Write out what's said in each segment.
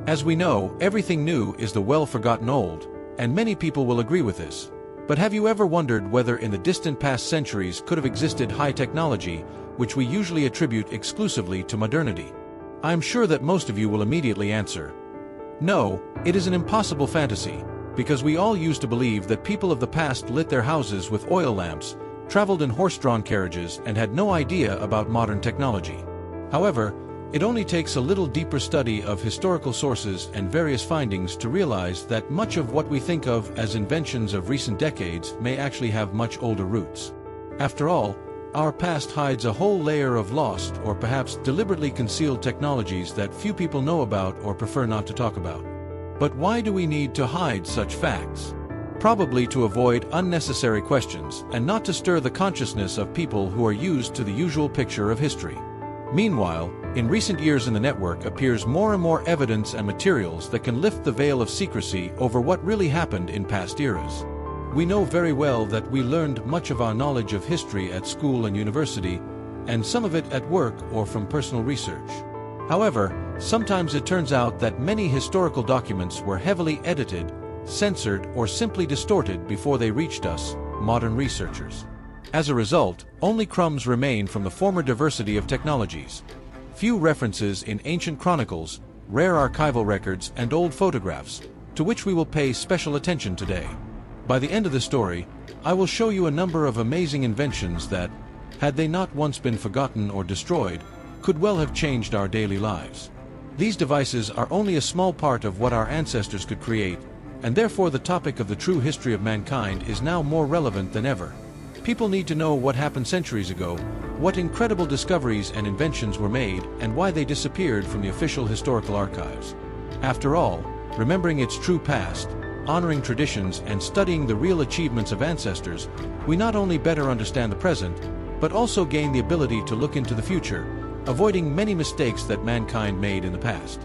As we know, everything new is the well-forgotten old, and many people will agree with this. But have you ever wondered whether in the distant past centuries could have existed high technology, which we usually attribute exclusively to modernity? I am sure that most of you will immediately answer, no, it is an impossible fantasy, because we all used to believe that people of the past lit their houses with oil lamps, traveled in horse-drawn carriages, and had no idea about modern technology. However, it only takes a little deeper study of historical sources and various findings to realize that much of what we think of as inventions of recent decades may actually have much older roots. After all, our past hides a whole layer of lost or perhaps deliberately concealed technologies that few people know about or prefer not to talk about. But why do we need to hide such facts? Probably to avoid unnecessary questions and not to stir the consciousness of people who are used to the usual picture of history. Meanwhile, in recent years in the network appears more and more evidence and materials that can lift the veil of secrecy over what really happened in past eras. We know very well that we learned much of our knowledge of history at school and university, and some of it at work or from personal research. However, sometimes it turns out that many historical documents were heavily edited, censored, or simply distorted before they reached us, modern researchers. As a result, only crumbs remain from the former diversity of technologies. Few references in ancient chronicles, rare archival records, and old photographs, to which we will pay special attention today. By the end of the story, I will show you a number of amazing inventions that, had they not once been forgotten or destroyed, could well have changed our daily lives. These devices are only a small part of what our ancestors could create, and therefore the topic of the true history of mankind is now more relevant than ever. People need to know what happened centuries ago, what incredible discoveries and inventions were made, and why they disappeared from the official historical archives. After all, remembering its true past, honoring traditions, and studying the real achievements of ancestors, we not only better understand the present, but also gain the ability to look into the future, avoiding many mistakes that mankind made in the past.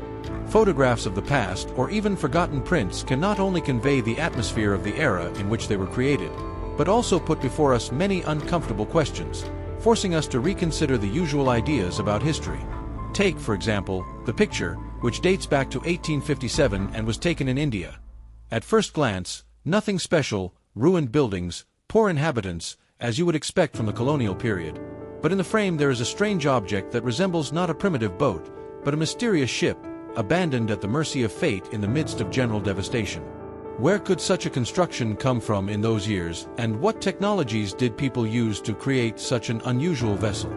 Photographs of the past or even forgotten prints can not only convey the atmosphere of the era in which they were created, but also put before us many uncomfortable questions, forcing us to reconsider the usual ideas about history. Take, for example, the picture, which dates back to 1857 and was taken in India. At first glance, nothing special, ruined buildings, poor inhabitants, as you would expect from the colonial period. But in the frame there is a strange object that resembles not a primitive boat, but a mysterious ship, abandoned at the mercy of fate in the midst of general devastation. Where could such a construction come from in those years, and what technologies did people use to create such an unusual vessel?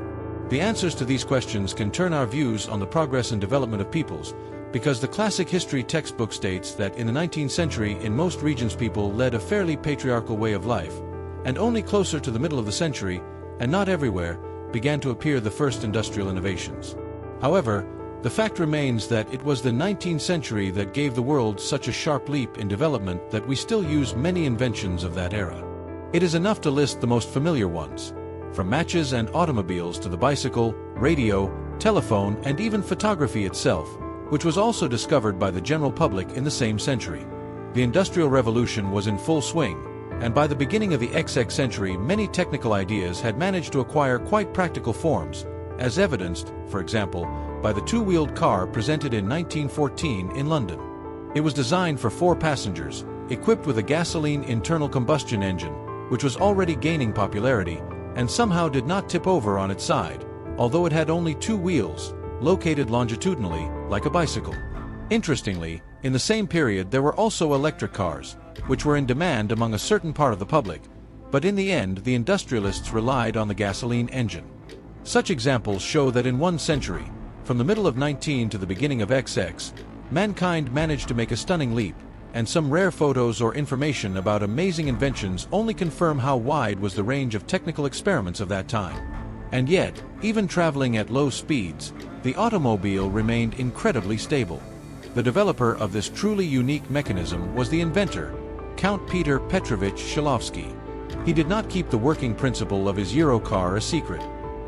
The answers to these questions can turn our views on the progress and development of peoples, because the classic history textbook states that in the 19th century in most regions people led a fairly patriarchal way of life, and only closer to the middle of the century, and not everywhere, began to appear the first industrial innovations. However, the fact remains that it was the 19th century that gave the world such a sharp leap in development that we still use many inventions of that era. It is enough to list the most familiar ones, from matches and automobiles to the bicycle, radio, telephone, and even photography itself, which was also discovered by the general public in the same century. The Industrial Revolution was in full swing, and by the beginning of the XX century many technical ideas had managed to acquire quite practical forms, as evidenced, for example, by the two-wheeled car presented in 1914 in London. It was designed for 4 passengers, equipped with a gasoline internal combustion engine, which was already gaining popularity, and somehow did not tip over on its side, although it had only 2 wheels, located longitudinally, like a bicycle. Interestingly, in the same period there were also electric cars, which were in demand among a certain part of the public, but in the end the industrialists relied on the gasoline engine. Such examples show that in 1 century, from the middle of 19 to the beginning of XX, mankind managed to make a stunning leap, and some rare photos or information about amazing inventions only confirm how wide was the range of technical experiments of that time. And yet, even traveling at low speeds, the automobile remained incredibly stable. The developer of this truly unique mechanism was the inventor, Count Peter Petrovich Shklovsky. He did not keep the working principle of his Eurocar a secret.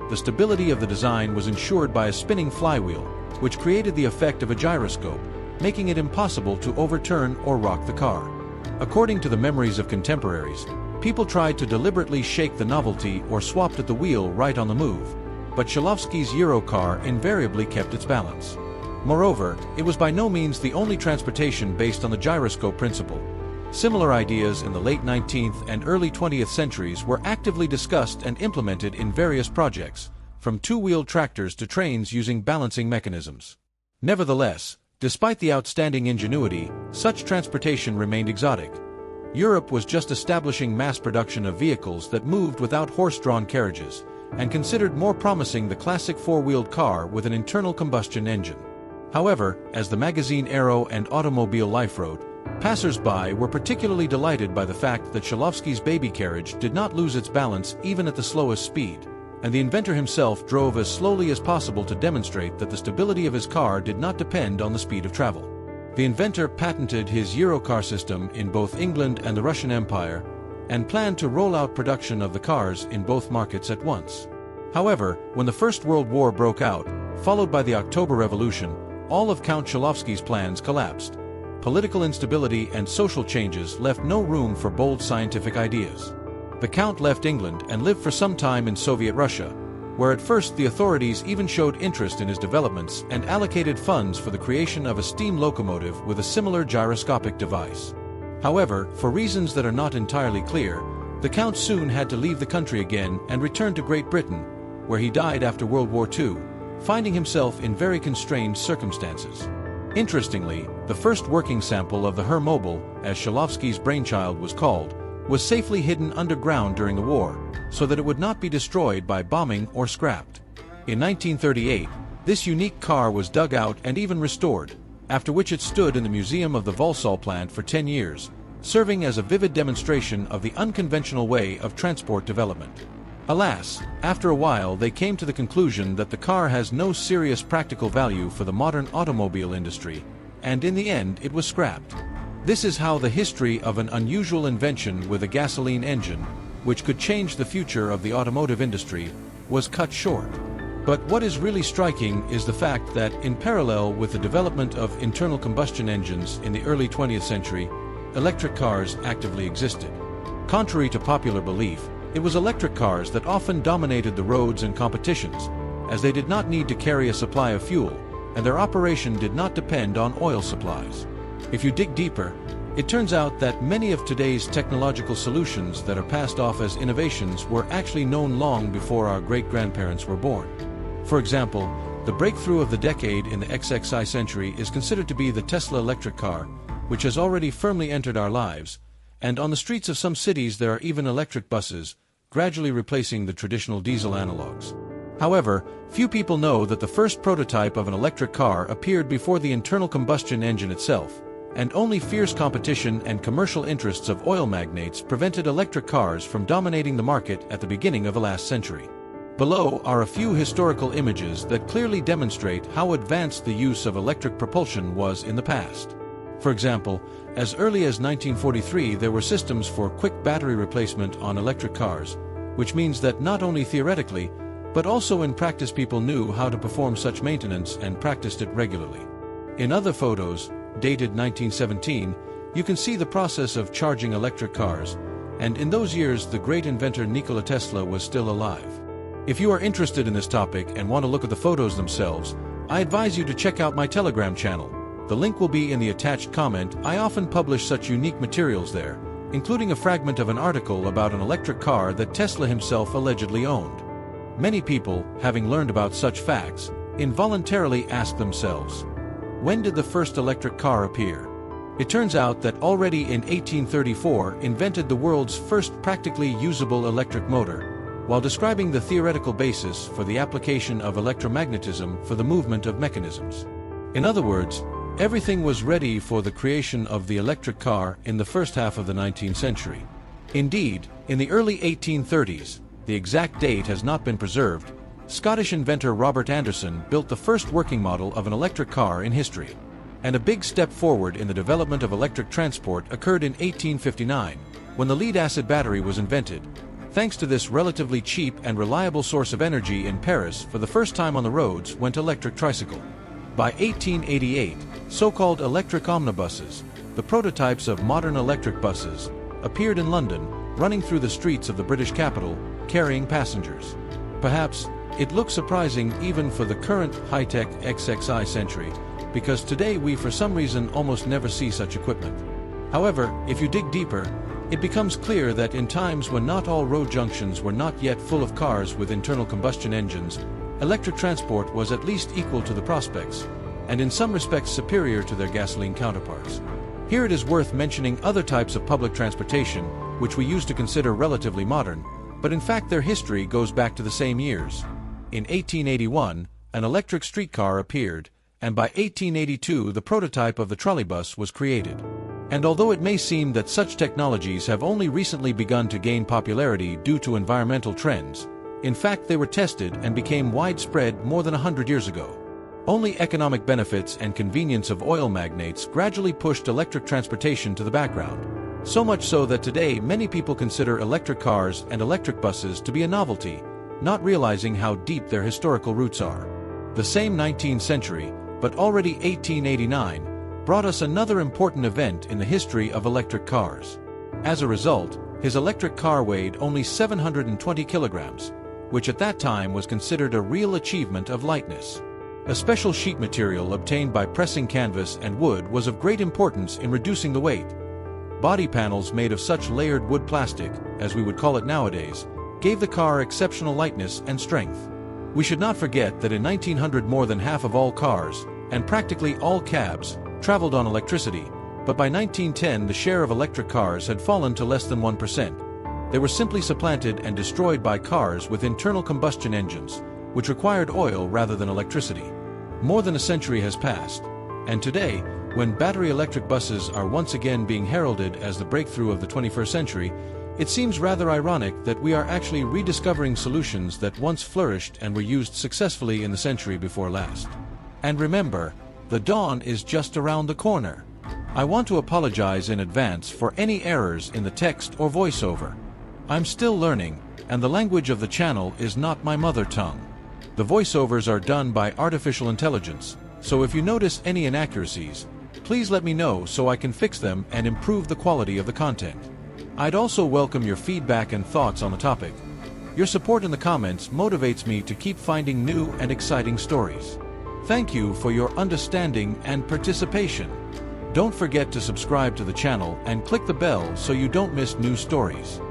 The stability of the design was ensured by a spinning flywheel, which created the effect of a gyroscope, making it impossible to overturn or rock the car. According to the memories of contemporaries, people tried to deliberately shake the novelty or swapped at the wheel right on the move, but Shklovsky's Eurocar invariably kept its balance. Moreover, it was by no means the only transportation based on the gyroscope principle. Similar ideas in the late 19th and early 20th centuries were actively discussed and implemented in various projects, from two-wheeled tractors to trains using balancing mechanisms. Nevertheless, despite the outstanding ingenuity, such transportation remained exotic. Europe was just establishing mass production of vehicles that moved without horse-drawn carriages, and considered more promising the classic four-wheeled car with an internal combustion engine. However, as the magazine Aero and Automobile Life wrote, passers-by were particularly delighted by the fact that Shklovsky's baby carriage did not lose its balance even at the slowest speed, and the inventor himself drove as slowly as possible to demonstrate that the stability of his car did not depend on the speed of travel. The inventor patented his Eurocar system in both England and the Russian Empire, and planned to roll out production of the cars in both markets at once. However, when the First World War broke out, followed by the October Revolution, all of Count Shklovsky's plans collapsed. Political instability and social changes left no room for bold scientific ideas. The Count left England and lived for some time in Soviet Russia, where at first the authorities even showed interest in his developments and allocated funds for the creation of a steam locomotive with a similar gyroscopic device. However, for reasons that are not entirely clear, the Count soon had to leave the country again and return to Great Britain, where he died after World War II, finding himself in very constrained circumstances. Interestingly, the first working sample of the Hermobile, as Shklovsky's brainchild was called, was safely hidden underground during the war, so that it would not be destroyed by bombing or scrapped. In 1938, this unique car was dug out and even restored, after which it stood in the museum of the Volsol plant for 10 years, serving as a vivid demonstration of the unconventional way of transport development. Alas, after a while they came to the conclusion that the car has no serious practical value for the modern automobile industry, and in the end it was scrapped. This is how the history of an unusual invention with a gasoline engine, which could change the future of the automotive industry, was cut short. But what is really striking is the fact that, in parallel with the development of internal combustion engines in the early 20th century, electric cars actively existed. Contrary to popular belief, it was electric cars that often dominated the roads and competitions, as they did not need to carry a supply of fuel, and their operation did not depend on oil supplies. If you dig deeper, it turns out that many of today's technological solutions that are passed off as innovations were actually known long before our great-grandparents were born. For example, the breakthrough of the decade in the XXI century is considered to be the Tesla electric car, which has already firmly entered our lives, and on the streets of some cities there are even electric buses, gradually replacing the traditional diesel analogs. However, few people know that the first prototype of an electric car appeared before the internal combustion engine itself, and only fierce competition and commercial interests of oil magnates prevented electric cars from dominating the market at the beginning of the last century. Below are a few historical images that clearly demonstrate how advanced the use of electric propulsion was in the past. For example, as early as 1943 there were systems for quick battery replacement on electric cars, which means that not only theoretically, but also in practice people knew how to perform such maintenance and practiced it regularly. In other photos, dated 1917, you can see the process of charging electric cars, and in those years the great inventor Nikola Tesla was still alive. If you are interested in this topic and want to look at the photos themselves, I advise you to check out my Telegram channel. The link will be in the attached comment. I often publish such unique materials there, including a fragment of an article about an electric car that Tesla himself allegedly owned. Many people, having learned about such facts, involuntarily ask themselves, when did the first electric car appear? It turns out that already in 1834 invented the world's first practically usable electric motor, while describing the theoretical basis for the application of electromagnetism for the movement of mechanisms. In other words, everything was ready for the creation of the electric car in the first half of the 19th century. Indeed, in the early 1830s, the exact date has not been preserved, Scottish inventor Robert Anderson built the first working model of an electric car in history. And a big step forward in the development of electric transport occurred in 1859, when the lead-acid battery was invented. Thanks to this relatively cheap and reliable source of energy in Paris, for the first time on the roads went electric tricycle. By 1888, so-called electric omnibuses, the prototypes of modern electric buses, appeared in London, running through the streets of the British capital, carrying passengers. Perhaps it looks surprising even for the current high-tech XXI century because today we for some reason almost never see such equipment. However, if you dig deeper, it becomes clear that in times when not all road junctions were not yet full of cars with internal combustion engines, electric transport was at least equal to the prospects, and in some respects superior to their gasoline counterparts. Here it is worth mentioning other types of public transportation, which we used to consider relatively modern, but in fact their history goes back to the same years. In 1881, an electric streetcar appeared, and by 1882 the prototype of the trolleybus was created. And although it may seem that such technologies have only recently begun to gain popularity due to environmental trends, in fact they were tested and became widespread more than 100 years ago. Only economic benefits and convenience of oil magnates gradually pushed electric transportation to the background, so much so that today many people consider electric cars and electric buses to be a novelty, not realizing how deep their historical roots are. The same 19th century, but already 1889, brought us another important event in the history of electric cars. As a result, his electric car weighed only 720 kilograms, which at that time was considered a real achievement of lightness. A special sheet material obtained by pressing canvas and wood was of great importance in reducing the weight. Body panels made of such layered wood plastic, as we would call it nowadays, gave the car exceptional lightness and strength. We should not forget that in 1900 more than half of all cars, and practically all cabs, traveled on electricity, but by 1910 the share of electric cars had fallen to less than 1%. They were simply supplanted and destroyed by cars with internal combustion engines, which required oil rather than electricity. More than a century has passed, and today, when battery electric buses are once again being heralded as the breakthrough of the 21st century, it seems rather ironic that we are actually rediscovering solutions that once flourished and were used successfully in the century before last. And remember, the dawn is just around the corner. I want to apologize in advance for any errors in the text or voiceover. I'm still learning, and the language of the channel is not my mother tongue. The voiceovers are done by artificial intelligence, so if you notice any inaccuracies, please let me know so I can fix them and improve the quality of the content. I'd also welcome your feedback and thoughts on the topic. Your support in the comments motivates me to keep finding new and exciting stories. Thank you for your understanding and participation. Don't forget to subscribe to the channel and click the bell so you don't miss new stories.